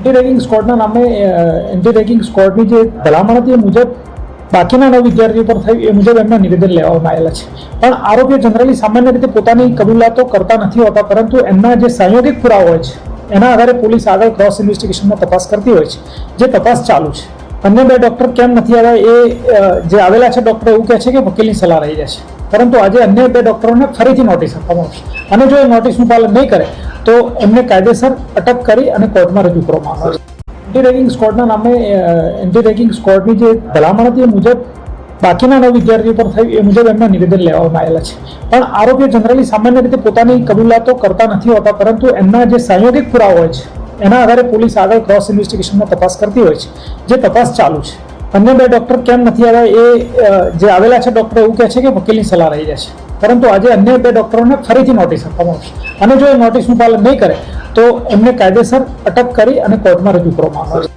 Anti ragging સ્ક્વોડના નામે anti ragging સ્ક્વોડની જે ભલામણ હતી એ મુજબ બાકીના 9 વિદ્યાર્થીઓ પર થઈ એ મુજબ એમના નિવેદન લેવામાં આવેલા છે. પણ આરોપીઓ જનરલી સામાન્ય રીતે પોતાની કબૂલાતો કરતા નથી હોતા, પરંતુ એમના જે સંયોગિક પુરાવા હોય છે એના આધારે પોલીસ આગળ ક્રોસ ઇન્વેસ્ટિગેશનમાં તપાસ કરતી હોય છે, જે તપાસ ચાલુ છે. અન્ય 2 ડૉક્ટર કેમ નથી આવ્યા એ જે આવેલા છે ડૉક્ટર એવું કહે છે કે વકીલની સલાહ રહી જશે, પરંતુ આજે અન્ય 2 ડૉક્ટરોને ફરીથી નોટિસ આપવામાં આવશે અને જો એ નોટિસનું પાલન નહીં કરે તો એમને કાયદેસર અટક કરી અને કોર્ટમાં રજૂ કરવામાં આવશે. એન્ટી રેગિંગ સ્ક્વોડના નામે એન્ટી રેગિંગ સ્ક્વોડની જે ભલામણ હતી એ મુજબ બાકીના 9 વિદ્યાર્થીઓ પર થઈ એ મુજબ એમના નિવેદન લેવામાં આવેલા છે. પણ આરોપીઓ જનરલી સામાન્ય રીતે પોતાની કબૂલાતો કરતા નથી હોતા, પરંતુ એમના જે સંયોગિક પુરાવા હોય છે એના આધારે પોલીસ આગળ ક્રોસ ઇન્વેસ્ટિગેશનમાં તપાસ કરતી હોય છે, જે તપાસ ચાલુ છે. અન્ય 2 ડૉક્ટર કેમ નથી આવ્યા એ જે આવેલા છે ડૉક્ટર એવું કહે છે કે વકીલની સલાહ રહી જશે, પરંતુ આજે અન્ય 2 ડૉક્ટરોને ફરીથી નોટિસ આપવામાં આવશે અને જો એ નોટિસનું પાલન નહીં કરે તો એમને કાયદેસર અટક કરી અને કોર્ટમાં રજૂ કરવામાં આવશે.